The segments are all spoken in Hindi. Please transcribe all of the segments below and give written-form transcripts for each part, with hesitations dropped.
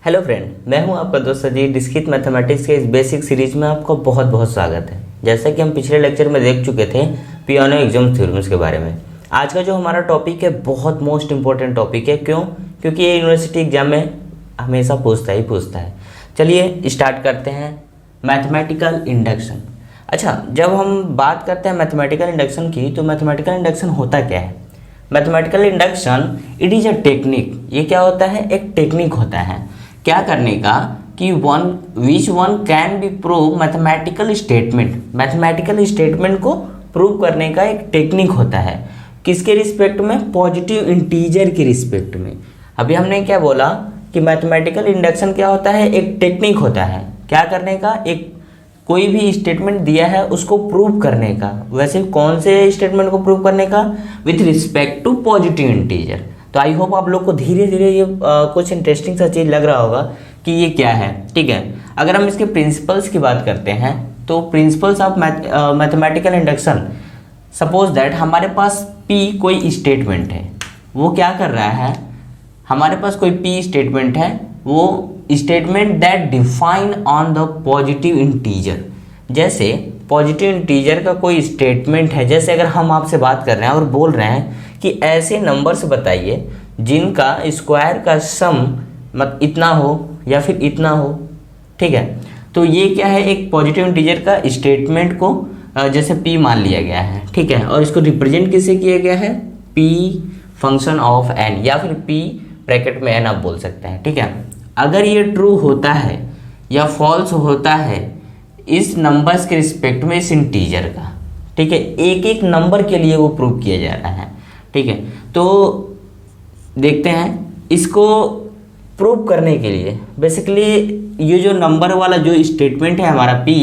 हेलो फ्रेंड, मैं हूं आपका दोस्त अजीत। डिस्क्रीट मैथमेटिक्स के इस बेसिक सीरीज में आपका बहुत बहुत स्वागत है। जैसा कि हम पिछले लेक्चर में देख चुके थे पियानो एग्जाम थ्योरम्स के बारे में, आज का जो हमारा टॉपिक है बहुत मोस्ट इंपॉर्टेंट टॉपिक है। क्यों? क्योंकि ये यूनिवर्सिटी एग्जाम में हमेशा पूछता है। चलिए स्टार्ट करते हैं। Mathematical induction. अच्छा, जब हम बात करते हैं मैथमेटिकल इंडक्शन की, तो मैथमेटिकल इंडक्शन होता क्या है? Mathematical induction it is a technique. ये क्या होता है? एक टेक्निक होता है क्या करने का कि which one can be prove mathematical statement को प्रूव करने का एक टेक्निक होता है। किसके रिस्पेक्ट में? पॉजिटिव इंटीजर के रिस्पेक्ट में। अभी हमने क्या बोला कि मैथमेटिकल इंडक्शन क्या होता है? एक टेक्निक होता है क्या करने का? एक कोई भी स्टेटमेंट दिया है उसको प्रूव करने का। वैसे कौन से स्टेटमेंट को प्रूव करने का? With respect to positive integer. तो आई होप आप लोग को धीरे धीरे ये कुछ इंटरेस्टिंग सा चीज़ लग रहा होगा कि ये क्या है। ठीक है, अगर हम इसके प्रिंसिपल्स की बात करते हैं तो principles of mathematical induction, suppose that हमारे पास P कोई स्टेटमेंट है। वो क्या कर रहा है? हमारे पास कोई P स्टेटमेंट है, वो statement that define on the positive integer. जैसे पॉजिटिव इंटीजर का कोई स्टेटमेंट है, जैसे अगर हम आपसे बात कर रहे हैं और बोल रहे हैं कि ऐसे नंबर्स बताइए जिनका स्क्वायर का सम इतना हो या फिर इतना हो। ठीक है, तो ये क्या है? एक पॉजिटिव इंटीजर का स्टेटमेंट को जैसे P मान लिया गया है। ठीक है, और इसको रिप्रेजेंट किससे किया गया है? P फंक्शन ऑफ n, या फिर P ब्रैकेट में n आप बोल सकते हैं। ठीक है, अगर ये ट्रू होता है या फॉल्स होता है इस नंबर्स के रिस्पेक्ट में, इस इंटीजर का, ठीक है, एक एक नंबर के लिए वो प्रूव किया जा रहा है। ठीक है, तो देखते हैं इसको प्रूव करने के लिए बेसिकली ये जो नंबर वाला जो स्टेटमेंट है हमारा P,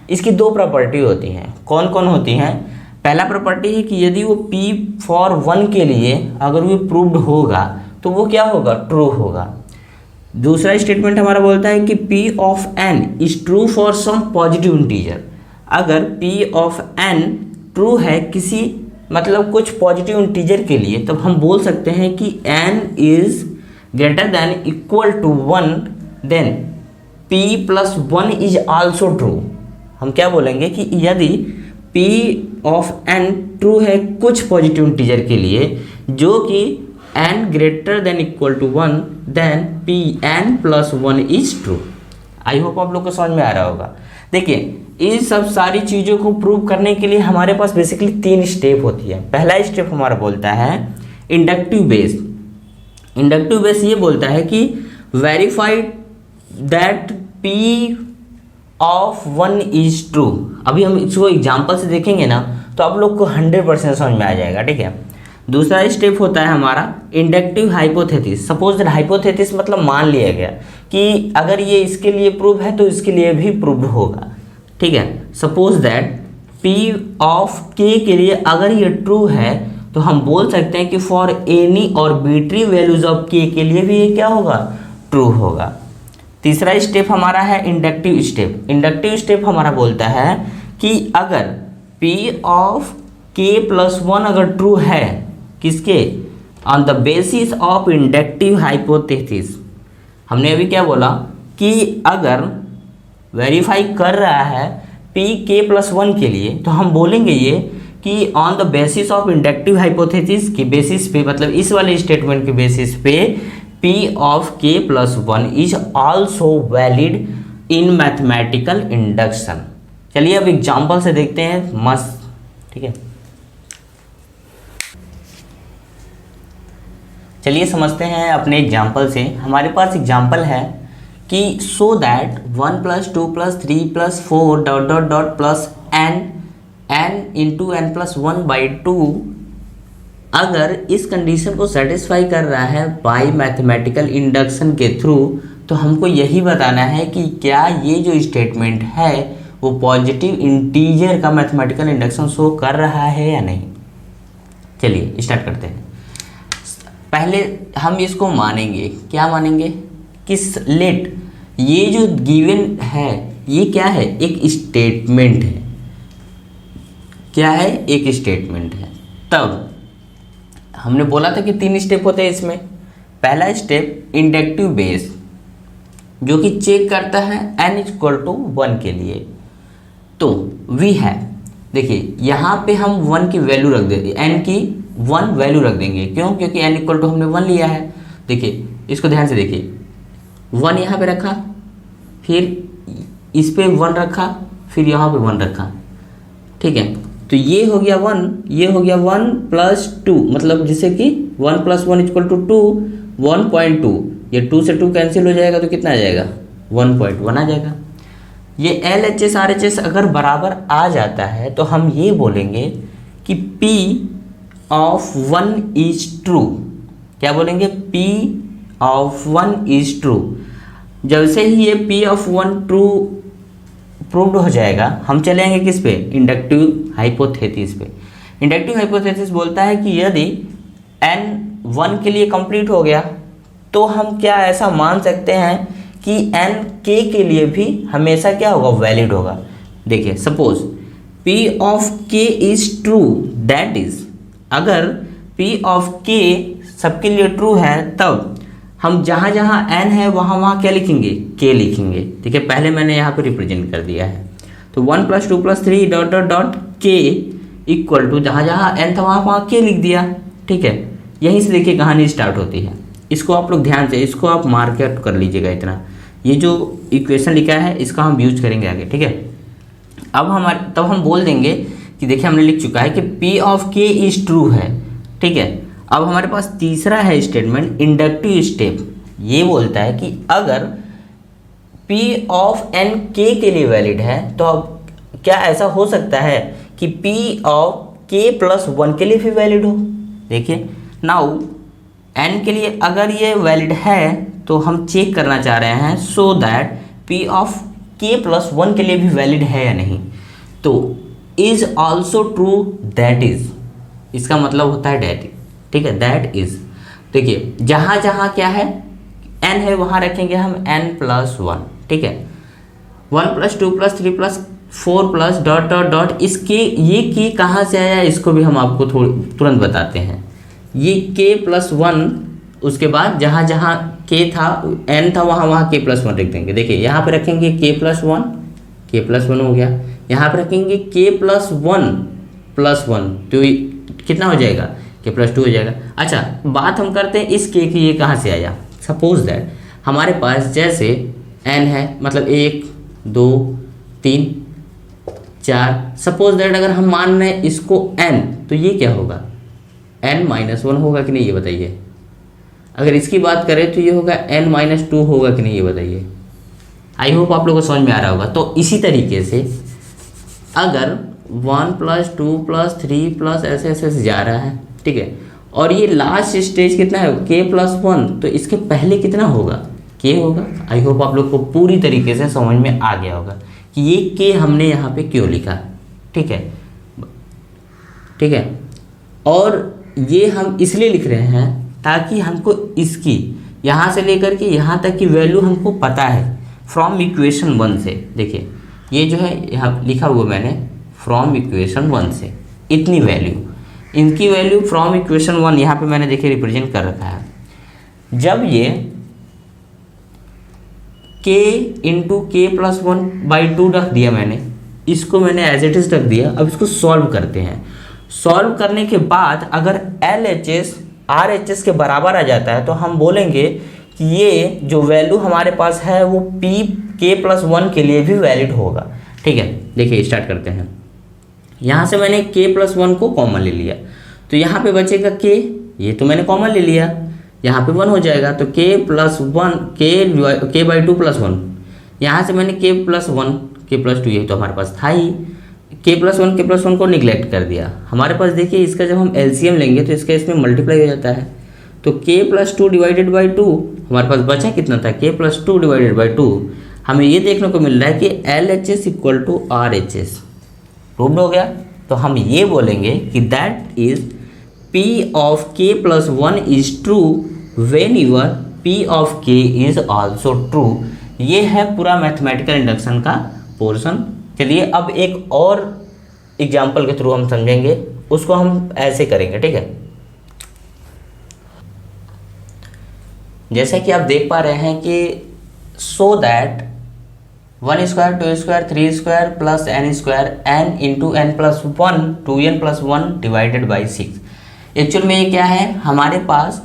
इसकी दो प्रॉपर्टी होती हैं। कौन कौन होती हैं? पहला प्रॉपर्टी है कि यदि वो P फॉर 1 के लिए अगर वो प्रूव्ड होगा तो वो क्या होगा? ट्रू होगा। दूसरा स्टेटमेंट हमारा बोलता है कि P of n is true for some positive integer. अगर P ऑफ n ट्रू है किसी कुछ पॉजिटिव इंटीजर के लिए, तब हम बोल सकते हैं कि n is greater than equal to 1, then P plus 1 is also true. हम क्या बोलेंगे कि यदि P ऑफ n ट्रू है कुछ पॉजिटिव इंटीजर के लिए जो कि n greater than equal to 1, then P n plus 1 is true. I hope आप लोग को समझ में आ रहा होगा। देखिए, इस सब सारी चीज़ों को प्रूव करने के लिए हमारे पास बेसिकली 3 स्टेप होती है। पहला स्टेप हमारा बोलता है इंडक्टिव बेस। इंडक्टिव बेस ये बोलता है कि verified that P of 1 is true. अभी हम इसको एग्जाम्पल से देखेंगे ना तो आप लोग को 100% समझ में आ जाएगा। ठीक है, दूसरा स्टेप होता है हमारा inductive hypothesis. Suppose that hypothesis मान लिया गया कि अगर ये इसके लिए प्रूव है तो इसके लिए भी प्रूव होगा। ठीक है, suppose that P of K के लिए अगर ये ट्रू है तो हम बोल सकते हैं कि for any arbitrary values of K के लिए भी ये क्या होगा? ट्रू होगा। तीसरा स्टेप हमारा है इंडक्टिव स्टेप। इंडक्टिव स्टेप हमारा बोलता है कि अगर P ऑफ K प्लस 1 अगर ट्रू है, किसके? On the basis of inductive hypothesis. हमने अभी क्या बोला कि अगर वेरीफाई कर रहा है P K प्लस 1 के लिए, तो हम बोलेंगे ये कि on the basis of inductive hypothesis की बेसिस पे, इस वाले स्टेटमेंट के बेसिस पे P of K plus 1 is also valid in mathematical induction. चलिए अब एग्जाम्पल से देखते हैं मस्त। ठीक है, चलिए समझते हैं अपने एग्जाम्पल से। हमारे पास एग्जाम्पल है कि so that 1 plus 2 plus 3 plus 4 dot dot dot plus n into n plus 1 by 2 अगर इस कंडीशन को सेटिस्फाई कर रहा है बाय मैथमेटिकल इंडक्शन के थ्रू, तो हमको यही बताना है कि क्या ये जो स्टेटमेंट है वो पॉजिटिव इंटीजर का मैथमेटिकल इंडक्शन शो कर रहा है या नहीं। चलिए स्टार्ट करते हैं। पहले हम इसको मानेंगे, क्या मानेंगे? किस लेट ये जो गिवन है ये क्या है? एक स्टेटमेंट है। क्या है? एक स्टेटमेंट है। तब हमने बोला था कि 3 स्टेप होते हैं इसमें। पहला स्टेप इंडक्टिव बेस। जो कि चेक करता है n इक्वल टू 1 के लिए। तो वी है, देखिए यहाँ पे हम 1 की वैल्यू रख देंगे, n की 1 वैल्यू रख देंगे। क्यों? क्योंकि n इक्वल टू हमने 1 लिया है। देखिए इसको ध्यान से देखिए, 1 यहाँ पे रखा, फिर इस पे 1 रखा, फिर यहाँ पे 1 रखा, ठीक है। तो ये हो गया 1, ये हो गया 1 प्लस 2, मतलब जैसे कि 1 प्लस 1 इक्वल टू 2, 1.2, ये 2 से 2 कैंसिल हो जाएगा तो कितना आ जाएगा? 1.1 आ जाएगा। ये LHS RHS अगर बराबर आ जाता है तो हम ये बोलेंगे कि P ऑफ 1 इज ट्रू। क्या बोलेंगे? P of 1 is true. जैसे ही ये P ऑफ 1 ट्रू प्रूव्ड हो जाएगा, हम चलेंगे किस पे? इंडक्टिव हाइपोथेसिस पे। इंडक्टिव हाइपोथेसिस बोलता है कि यदि n 1 के लिए कंप्लीट हो गया तो हम क्या ऐसा मान सकते हैं कि n k के लिए भी हमेशा क्या होगा? वैलिड होगा। देखिए suppose P of k is true, that is अगर P ऑफ k सबके लिए ट्रू है तब हम जहाँ जहाँ n है वहाँ वहाँ क्या लिखेंगे? k लिखेंगे। ठीक है, पहले मैंने यहाँ पे रिप्रेजेंट कर दिया है। तो 1 + 2 + 3 dot dot dot k equal to जहाँ जहाँ n था वहाँ वहाँ k लिख दिया। ठीक है, यहीं से देखिए कहानी स्टार्ट होती है। इसको आप लोग ध्यान से, इसको आप मार्क आउट कर लीजिएगा। इतना ये जो इक्वेशन लिखा है इसका हम यूज करेंगे आगे। ठीक है, अब हम बोल देंगे कि देखिए हमने लिख चुका है कि P of k is true है। ठीक है, अब हमारे पास तीसरा है स्टेटमेंट, इंडक्टिव स्टेप। ये बोलता है कि अगर P ऑफ n k के लिए वैलिड है तो अब क्या ऐसा हो सकता है कि P ऑफ k + 1 के लिए भी वैलिड हो। देखिए नाउ n के लिए अगर ये वैलिड है तो हम चेक करना चाह रहे हैं so that P of k + 1 के लिए भी वैलिड है या नहीं। तो is also true, that is, इसका मतलब होता है दैट। ठीक है, दैट इज। देखिए जहाँ जहाँ क्या है n है वहाँ रखेंगे हम n + 1। ठीक है, 1 + 2 + 3 + 4 + डॉट डॉट डॉट, इसके ये k कहाँ से आया इसको भी हम आपको तुरंत बताते हैं। ये k + 1, उसके बाद जहाँ जहाँ k था n था वहाँ वहाँ k + 1 रख देंगे। देखिए यहाँ पे रखेंगे k + 1, k + 1 हो गया। यहाँ पे रखेंगे k + 1 + 1 तो कितना हो जाएगा? k + 2 हो जाएगा। अच्छा, बात हम करते हैं इस k की, ये कहाँ से आया। सपोज दैट हमारे पास जैसे n है, मतलब 1 2 3 4, सपोज दैट अगर हम मान रहे हैं इसको n, तो ये क्या होगा? n - 1 होगा कि नहीं, ये बताइए। अगर इसकी बात करें तो ये होगा n - 2 होगा कि नहीं, ये बताइए। आई होप आप लोगों को समझ में आ रहा होगा। तो इसी तरीके से अगर 1 + 2 + 3 + ऐसे ऐसे जा रहा है, ठीक है, और ये लास्ट स्टेज कितना है? k + 1, तो इसके पहले कितना होगा? k होगा। आई होप आप लोग को पूरी तरीके से समझ में आ गया होगा कि ये k हमने यहाँ पे क्यों लिखा। ठीक है, ठीक है, और ये हम इसलिए लिख रहे हैं ताकि हमको इसकी यहाँ से लेकर के यहाँ तक की वैल्यू हमको पता है फ्रॉम इक्वेशन 1 से। देखिए ये जो है यहाँ लिखा हुआ मैंने फ्रॉम इक्वेशन 1 से, इतनी वैल्यू, इनकी वैल्यू फ्रॉम इक्वेशन 1 यहाँ पे मैंने देखिए रिप्रेजेंट कर रखा है। जब ये k × k + 1/2 रख दिया मैंने, इसको मैंने एज इट इज रख दिया। अब इसको सॉल्व करते हैं। सॉल्व करने के बाद अगर LHS RHS के बराबर आ जाता है तो हम बोलेंगे कि ये जो वैल्यू हमारे पास है वो P k + 1 के लिए भी वैलिड होगा। ठीक है, देखिए स्टार्ट करते हैं। यहाँ से मैंने k + 1 को कॉमन ले लिया, तो यहाँ पे बचेगा k, ये तो मैंने कॉमन ले लिया, यहाँ पे 1 हो जाएगा। तो k + 1 k/2 + 1, यहाँ से मैंने k + 1 k + 2, ये तो हमारे पास था ही। k + 1 को निगलेक्ट कर दिया। हमारे पास देखिए इसका जब हम LCM लेंगे तो इसका इसमें मल्टीप्लाई हो जाता है। तो k + 2 / 2 हमारे पास बचा कितना था? k + 2 / 2। हमें ये देखने को मिल रहा है कि LHS = RHS प्रूव्ड हो गया। तो हम ये बोलेंगे कि that is P of k + 1 is true when your P of k is also true. ये है पूरा मैथमेटिकल इंडक्शन का पोर्शन। चलिए अब एक और एग्जाम्पल के थ्रू हम समझेंगे, उसको हम ऐसे करेंगे। ठीक है, जैसा कि आप देख पा रहे हैं कि so that 1 square 2 square 3 square plus n square n into n plus 1 2n plus 1 divided by 6। Actual में ये क्या है, हमारे पास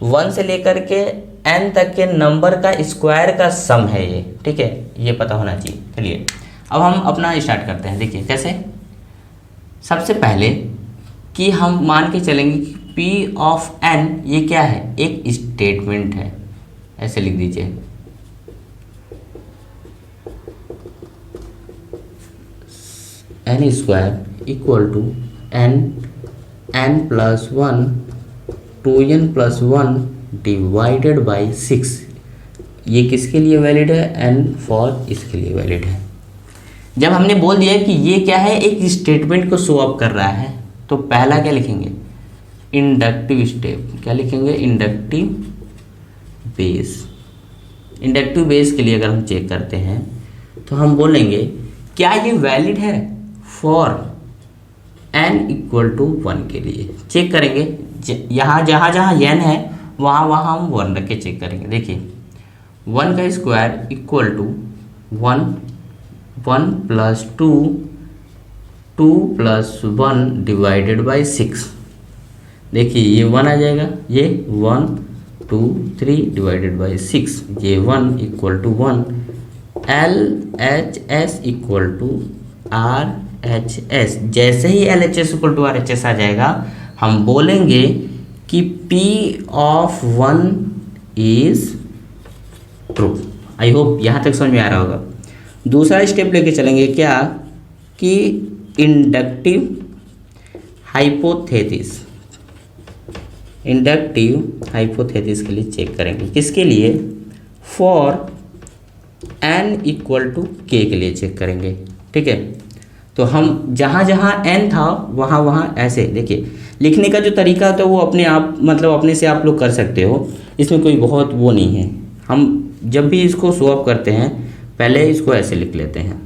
1 से लेकर के n तक के नंबर का स्क्वायर का सम है ये, ठीक है, ये पता होना चाहिए। चलिए अब हम अपना स्टार्ट करते हैं। देखिए कैसे, सबसे पहले कि हम मान के चलेंगे कि p ऑफ n ये क्या है, एक स्टेटमेंट है, ऐसे लिख दीजिए। n square equal to n plus 1 2n plus 1 divided by 6। ये किसके लिए वैलिड है, n फॉर इसके लिए वैलिड है। जब हमने बोल दिया कि ये क्या है, एक स्टेटमेंट को शो अप कर रहा है, तो पहला क्या लिखेंगे, इंडक्टिव स्टेप। क्या लिखेंगे, इंडक्टिव बेस। इंडक्टिव बेस के लिए अगर हम चेक करते हैं तो हम बोलेंगे क्या ये वैलिड है फॉर n इक्वल टू 1 के लिए। चेक करेंगे, यहाँ जहाँ जहाँ n है वहाँ वहाँ हम 1 रख के चेक करेंगे। देखिए 1 का square equal to 1 1 plus 2 2 plus 1 divided by 6। देखिए ये 1 आ जाएगा, ये 1 2 3 डिवाइडेड बाई 6, ये 1 equal to 1। L H S equal to R H S. जैसे ही L H S equal to R H S आ जाएगा, हम बोलेंगे कि P of 1 is true. I hope यहाँ तक समझ में आ रहा होगा। दूसरा स्टेप लेके चलेंगे क्या, कि इंडक्टिव हाइपोथेसिस। इंडक्टिव हाइपोथेसिस के लिए चेक करेंगे, किसके लिए, for n equal to k के लिए चेक करेंगे, ठीक है। तो हम जहाँ जहाँ n था वहाँ वहाँ ऐसे, देखिए लिखने का जो तरीका होता है वो अपने आप, मतलब अपने से आप लोग कर सकते हो, इसमें कोई बहुत वो नहीं है। हम जब भी इसको शो अप करते हैं पहले इसको ऐसे लिख लेते हैं।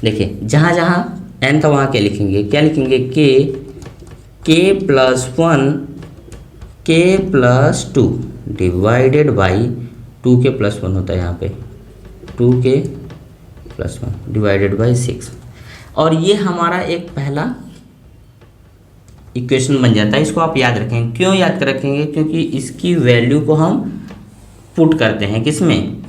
देखिए जहाँ जहाँ n था वहाँ क्या लिखेंगे, क्या लिखेंगे, k plus 1 k plus 2 divided by 2k plus 1 होता है यहाँ पे, 2k प्लस 1 डिवाइडेड बाई 6। और ये हमारा एक पहला इक्वेशन बन जाता है। इसको आप याद रखेंगे। क्यों याद रखेंगे, क्योंकि इसकी वैल्यू को हम पुट करते हैं, किसमें,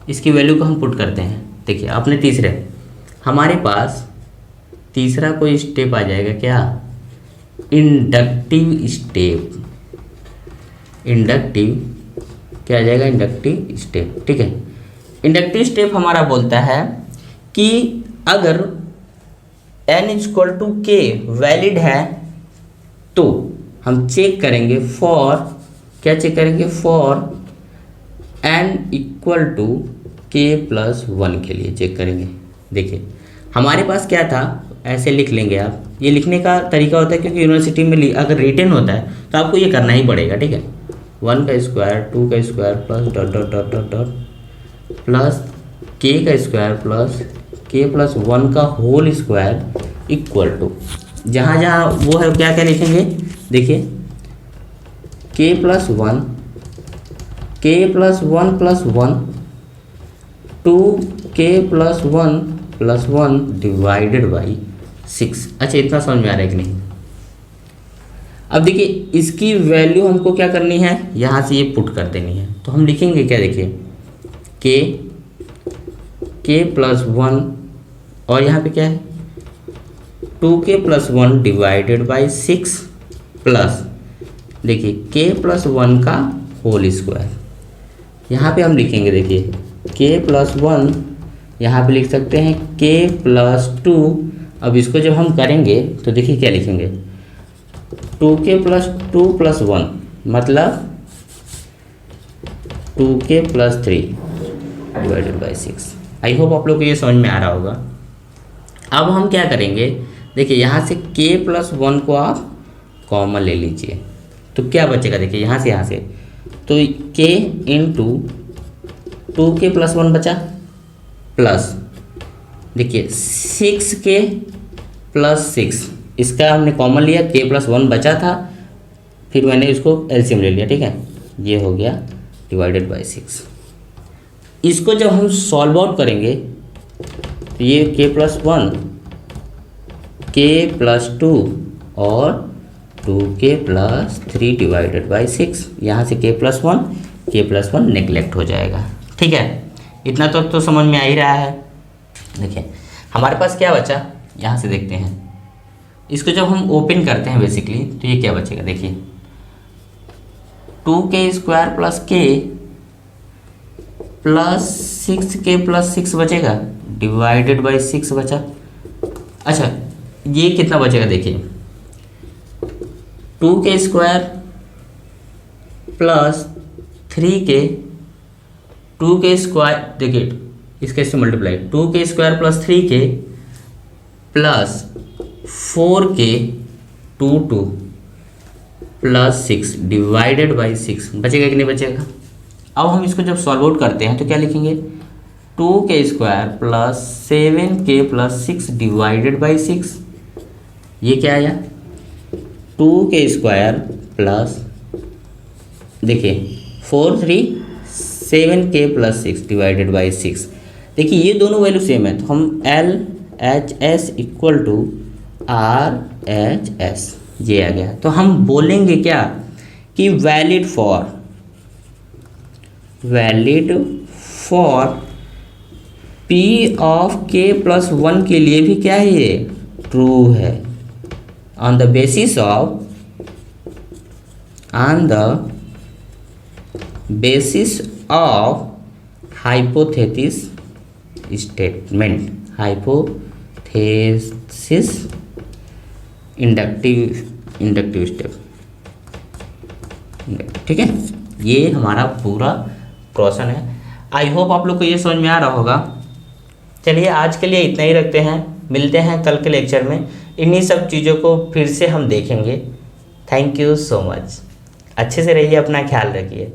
इसकी वैल्यू को हम पुट करते हैं। देखिए अपने तीसरे, हमारे पास तीसरा कोई स्टेप आ जाएगा, क्या, इंडक्टिव स्टेप। इंडक्टिव क्या आ जाएगा, इंडक्टिव स्टेप, ठीक है। इंडक्टिव स्टेप हमारा बोलता है कि अगर n equal to k valid है तो हम चेक करेंगे फॉर, क्या चेक करेंगे, for n equal to k plus 1 के लिए चेक करेंगे। देखिए हमारे पास क्या था, ऐसे लिख लेंगे आप। ये लिखने का तरीका होता है क्योंकि यूनिवर्सिटी में अगर रिटन होता है तो आपको ये करना ही पड़ेगा, ठीक है। 1 का स्क्वायर 2 का square plus dot dot dot dot dot plus k का स्क्वायर प्लस k प्लस 1 का होल स्क्वायर इक्वल टू, जहाँ जहाँ वो है क्या क्या लिखेंगे, देखिए k plus 1 plus 1 2k plus 1 divided by 6। अच्छा इतना समझ में आ रहा है कि नहीं। अब देखिए इसकी वैल्यू हमको क्या करनी है, यहाँ से ये पुट कर देनी है। तो हम लिखेंगे क्या, देखिए k प्लस 1 और यहाँ पे क्या है 2k plus 1 divided by 6 plus, देखिए k प्लस 1 का होल स्क्वायर। यहाँ पे हम लिखेंगे, देखिए k प्लस 1, यहाँ पे लिख सकते हैं k प्लस 2। अब इसको जब हम करेंगे तो देखिए क्या लिखेंगे, 2k प्लस 2 प्लस 1 मतलब 2k plus 3 divided by 6। I hope आप लोग को ये समझ में आ रहा होगा। अब हम क्या करेंगे, देखिए यहाँ से k प्लस 1 को आप कॉमन ले लीजिए तो क्या बचेगा, देखिए यहाँ से तो k इंटू 2k प्लस 1 बचा, प्लस देखिए 6k प्लस 6 इसका हमने कॉमन लिया, k+1 बचा था, फिर मैंने इसको एलसीएम ले लिया, ठीक है, ये हो गया डिवाइडेड बाय 6। इसको जब हम सॉल्व आउट करेंगे तो ये k+1, k+2 और 2k+3 डिवाइडेड बाई 6, यहाँ से k+1 नेगलेक्ट हो जाएगा, ठीक है। इतना तो समझ में आ ही रहा है। देखिए हमारे पास क्या बचा, यहाँ से देखते हैं, इसको जब हम ओपन करते हैं बेसिकली तो ये क्या बचेगा, देखिए 2k² plus k plus 6k plus 6 बचेगा डिवाइडेड बाई 6 बचा। अच्छा ये कितना बचेगा, देखिए 2k² प्लस 3k, 2k², देखिए इसके से multiply 2k² plus 3k plus 4k 2 plus 6 divided by 6 बचेगा कि नहीं बचेगा। अब हम इसको जब सॉल्व आउट करते हैं तो क्या लिखेंगे, 2k² plus 7k plus 6 divided by 6, ये क्या आया 2k² प्लस, देखिए 4 3 7k प्लस 6 डिवाइडेड बाई 6। देखिए ये दोनों वैल्यू सेम है तो हम LHS इक्वल टू RHS ये आ गया। तो हम बोलेंगे क्या कि valid for P of k+1 के लिए भी क्या है, ये ट्रू है on the basis of hypothesis statement, hypothesis inductive step, ठीक है। ये हमारा पूरा प्रोसेस है। आई होप आप लोग को ये समझ में आ रहा होगा। चलिए आज के लिए इतना ही रखते हैं, मिलते हैं कल के लेक्चर में, इन्हीं सब चीज़ों को फिर से हम देखेंगे। थैंक यू सो मच, अच्छे से रहिए, अपना ख्याल रखिए।